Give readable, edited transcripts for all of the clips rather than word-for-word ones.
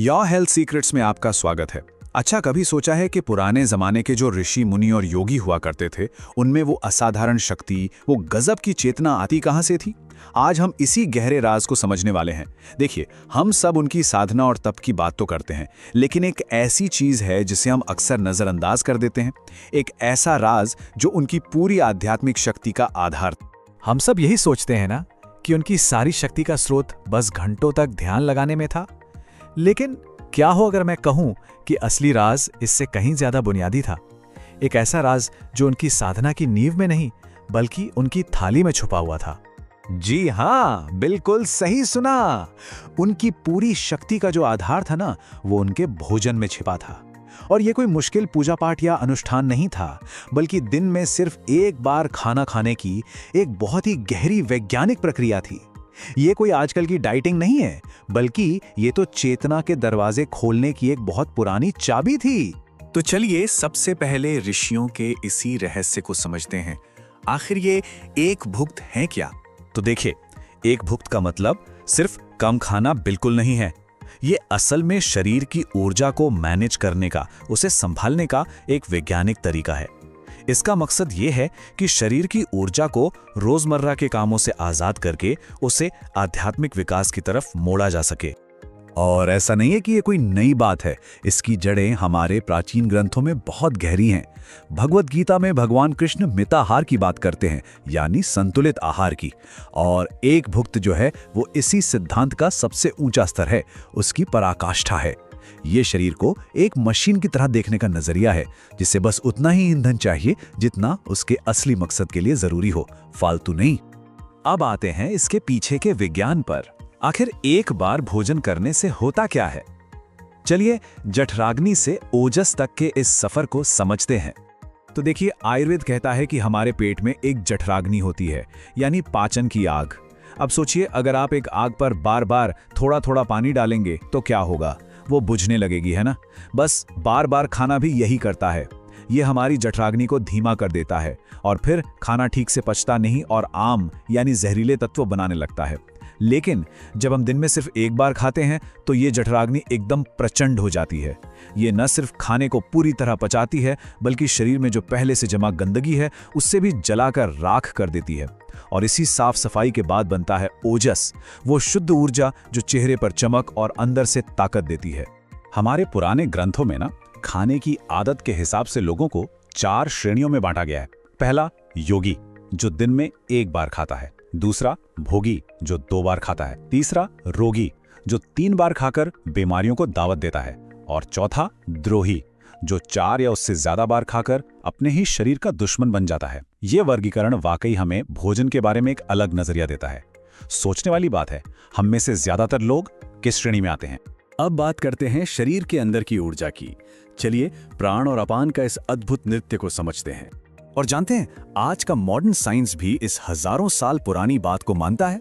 Your health secrets में आपका स्वागत है। अच्छा, कभी सोचा है कि पुराने जमाने के जो ऋषि मुनि और योगी हुआ करते थे, उनमें वो असाधारण शक्ति, वो गजब की चेतना आती कहाँ से थी? आज हम इसी गहरे राज को समझने वाले हैं। देखिए, हम सब उनकी साधना और तप की बात तो करते हैं, लेकिन एक ऐसी चीज है जिसे हम अक्सर नजरअंदाज कर देते हैं। एक ऐसा राज जो उनकी पूरी आध्यात्मिक शक्ति का आधार। हम सब यही सोचते हैं ना कि उनकी सारी शक्ति का स्रोत बस घंटों तक ध्यान लगाने में था। लेकिन क्या हो अगर मैं कहूं कि असली राज इससे कहीं ज्यादा बुनियादी था। एक ऐसा राज जो उनकी साधना की नींव में नहीं बल्कि उनकी थाली में छुपा हुआ था। जी हाँ, बिल्कुल सही सुना। उनकी पूरी शक्ति का जो आधार था ना, वो उनके भोजन में छिपा था। और ये कोई मुश्किल पूजा पाठ या अनुष्ठान नहीं था, बल्कि दिन में सिर्फ एक बार खाना खाने की एक बहुत ही गहरी वैज्ञानिक प्रक्रिया थी। ये कोई आजकल की डाइटिंग नहीं है, बल्कि ये तो चेतना के दरवाजे खोलने की एक बहुत पुरानी चाबी थी। तो चलिए सबसे पहले ऋषियों के इसी रहस्य को समझते हैं। आखिर ये एक भुक्त है क्या? तो देखिए, एक भुक्त का मतलब सिर्फ कम खाना बिल्कुल नहीं है। ये असल में शरीर की ऊर्जा को मैनेज करने का, उसे संभालने का एक वैज्ञानिक तरीका है। इसका मकसद ये है कि शरीर की ऊर्जा को रोजमर्रा के कामों से आजाद करके उसे आध्यात्मिक विकास की तरफ मोड़ा जा सके। और ऐसा नहीं है कि ये कोई नई बात है। इसकी जड़ें हमारे प्राचीन ग्रंथों में बहुत गहरी हैं। भगवत गीता में भगवान कृष्ण मिताहार की बात करते हैं, यानी संतुलित आहार की। और एक भुक्त जो है वो इसी सिद्धांत का सबसे ऊंचा स्तर है, उसकी पराकाष्ठा है। ये शरीर को एक मशीन की तरह देखने का नजरिया है, जिसे बस उतना ही ईंधन चाहिए जितना उसके असली मकसद के लिए जरूरी हो, फालतू नहीं। अब आते हैं इसके पीछे के विज्ञान पर। आखिर एक बार भोजन करने से होता क्या है? चलिए जठराग्नि से ओजस तक के इस सफर को समझते हैं। तो देखिए, आयुर्वेद कहता है कि हमारे पेट में एक जठराग्नि होती है, यानी पाचन की आग। अब सोचिए, अगर आप एक आग पर बार बार थोड़ा थोड़ा पानी डालेंगे तो क्या होगा? वो बुझने लगेगी, है ना? बस बार बार खाना भी यही करता है। ये हमारी जठराग्नि को धीमा कर देता है और फिर खाना ठीक से पचता नहीं और आम यानी जहरीले तत्व बनाने लगता है। लेकिन जब हम दिन में सिर्फ एक बार खाते हैं तो ये जठराग्नि एकदम प्रचंड हो जाती है। ये न सिर्फ खाने को पूरी तरह पचाती है, बल्कि शरीर में जो पहले से जमा गंदगी है उससे भी जलाकर राख कर देती है। और इसी साफ सफाई के बाद बनता है ओजस, वो शुद्ध ऊर्जा जो चेहरे पर चमक और अंदर से ताकत देती है। हमारे पुराने ग्रंथों में ना, खाने की आदत के हिसाब से लोगों को 4 श्रेणियों में बांटा गया है। पहला, योगी, जो दिन में एक बार खाता है। दूसरा, भोगी, जो 2 बार खाता है। तीसरा, रोगी, जो 3 बार खाकर बीमारियों को दावत देता है। और चौथा, द्रोही, जो 4 या उससे ज्यादा बार खाकर अपने ही शरीर का दुश्मन बन जाता है। ये वर्गीकरण वाकई हमें भोजन के बारे में एक अलग नजरिया देता है। सोचने वाली बात है, हम में से ज्यादातर लोग किस श्रेणी में आते हैं? अब बात करते हैं शरीर के अंदर की ऊर्जा की। चलिए प्राण और अपान का इस अद्भुत नृत्य को समझते हैं। और जानते हैं, आज का मॉडर्न साइंस भी इस हजारों साल पुरानी बात को मानता है।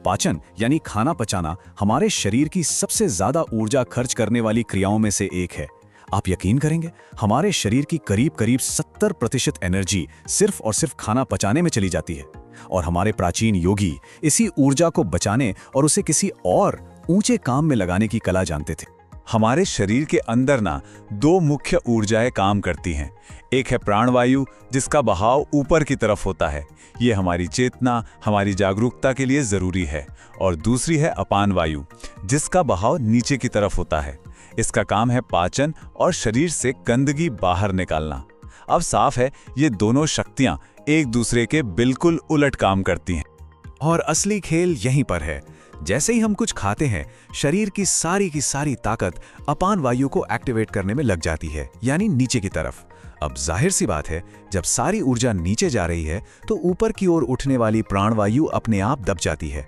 पाचन यानी खाना पचाना हमारे शरीर की सबसे ज्यादा ऊर्जा खर्च करने वाली क्रियाओं में से एक है। आप यकीन करेंगे, हमारे शरीर की करीब करीब 70% एनर्जी सिर्फ और सिर्फ खाना पचाने में चली जाती है। और हमारे प्राचीन योगी इसी ऊर्जा को बचाने और उसे किसी और ऊंचे काम में लगाने की कला जानते थे। हमारे शरीर के अंदर ना 2 मुख्य ऊर्जाएं काम करती हैं। एक है प्राणवायु, जिसका बहाव ऊपर की तरफ होता है। ये हमारी चेतना, हमारी जागरूकता के लिए जरूरी है। और दूसरी है अपान वायु, जिसका बहाव नीचे की तरफ होता है। इसका काम है पाचन और शरीर से गंदगी बाहर निकालना। अब साफ है, ये दोनों शक्तियां एक दूसरे के बिल्कुल उलट काम करती हैं। और असली खेल यहीं पर है। जैसे ही हम कुछ खाते हैं, शरीर की सारी ताकत अपान वायु को एक्टिवेट करने में लग जाती है, यानी नीचे की तरफ। अब जाहिर सी बात है, जब सारी ऊर्जा नीचे जा रही है तो ऊपर की ओर उठने वाली प्राणवायु अपने आप दब जाती है।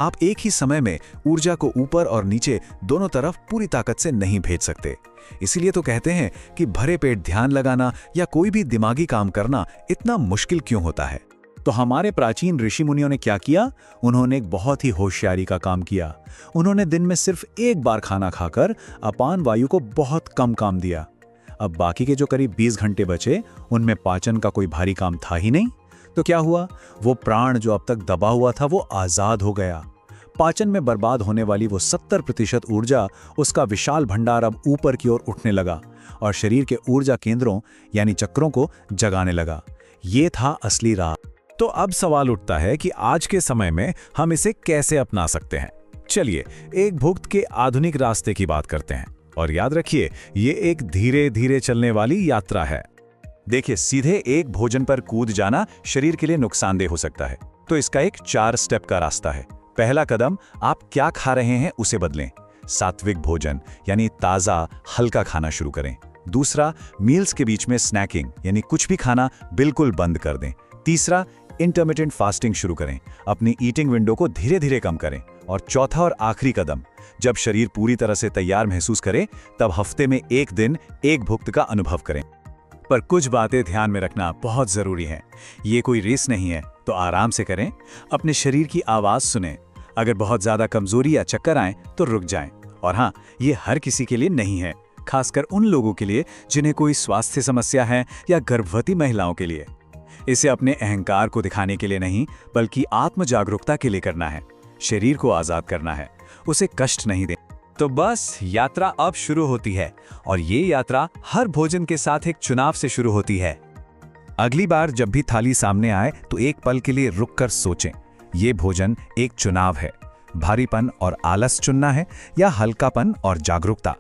आप एक ही समय में ऊर्जा को ऊपर और नीचे दोनों तरफ पूरी ताकत से नहीं भेज सकते। इसीलिए तो कहते हैं कि भरे पेट ध्यान लगाना या कोई भी दिमागी काम करना इतना मुश्किल क्यों होता है। तो हमारे प्राचीन ऋषि मुनियों ने क्या किया? उन्होंने एक बहुत ही होशियारी का काम किया। उन्होंने दिन में सिर्फ एक बार खाना खाकर अपान वायु को बहुत कम काम दिया। अब बाकी के जो करीब 20 घंटे बचे, उनमें पाचन का कोई भारी काम था ही नहीं। तो क्या हुआ? वो प्राण जो अब तक दबा हुआ था वो आजाद हो गया। पाचन में बर्बाद होने वाली वो 70% ऊर्जा, उसका विशाल भंडार अब ऊपर की ओर उठने लगा और शरीर के ऊर्जा केंद्रों यानी चक्रों को जगाने लगा। ये था असली राज। तो अब सवाल उठता है कि आज के समय में हम इसे कैसे अपना सकते हैं। चलिए एक भुक्त के आधुनिक रास्ते की बात करते हैं। और याद रखिए, ये एक धीरे धीरे चलने वाली यात्रा है। देखिए, सीधे एक भोजन पर कूद जाना शरीर के लिए नुकसानदेह हो सकता है, तो इसका एक 4 स्टेप का रास्ता है। पहला कदम, आप क्या खा रहे हैं उसे बदलें। सात्विक भोजन यानी ताज़ा हल्का खाना शुरू करें। दूसरा, मील्स के बीच में स्नैकिंग यानी कुछ भी खाना बिल्कुल बंद कर दें। तीसरा, इंटरमिटेंट फास्टिंग शुरू करें, अपनी ईटिंग विंडो को धीरे धीरे कम करें। और चौथा और आखिरी कदम, जब शरीर पूरी तरह से तैयार महसूस करे तब हफ्ते में एक दिन एक भुक्त का अनुभव करें। पर कुछ बातें ध्यान में रखना बहुत जरूरी है। ये कोई रेस नहीं है, तो आराम से करें, अपने शरीर की आवाज सुनें। अगर बहुत ज्यादा कमजोरी या चक्कर आए तो रुक जाएं। और हाँ, ये हर किसी के लिए नहीं है, खासकर उन लोगों के लिए जिन्हें कोई स्वास्थ्य समस्या है या गर्भवती महिलाओं के लिए। इसे अपने अहंकार को दिखाने के लिए नहीं, बल्कि आत्म जागरूकता के लिए करना है। शरीर को आजाद करना है, उसे कष्ट नहीं देना। तो बस यात्रा अब शुरू होती है, और ये यात्रा हर भोजन के साथ एक चुनाव से शुरू होती है। अगली बार जब भी थाली सामने आए तो एक पल के लिए रुककर सोचें, ये भोजन एक चुनाव है। भारीपन और आलस चुनना है या हल्कापन और जागरूकता।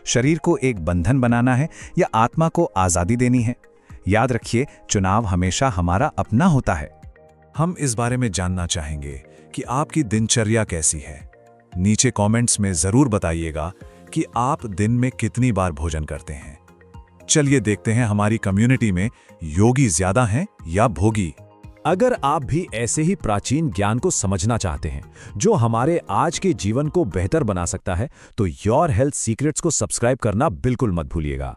शरीर को एक बंधन बनाना है या आत्मा को आजादी देनी है। याद रखिए, चुनाव हमेशा हमारा अपना होता है। हम इस बारे में जानना चाहेंगे कि आपकी दिनचर्या कैसी है। नीचे कमेंट्स में जरूर बताइएगा कि आप दिन में कितनी बार भोजन करते हैं। चलिए देखते हैं हमारी कम्युनिटी में योगी ज्यादा हैं या भोगी। अगर आप भी ऐसे ही प्राचीन ज्ञान को समझना चाहते हैं जो हमारे आज के जीवन को बेहतर बना सकता है, तो योर हेल्थ सीक्रेट्स को सब्सक्राइब करना बिल्कुल मत भूलिएगा।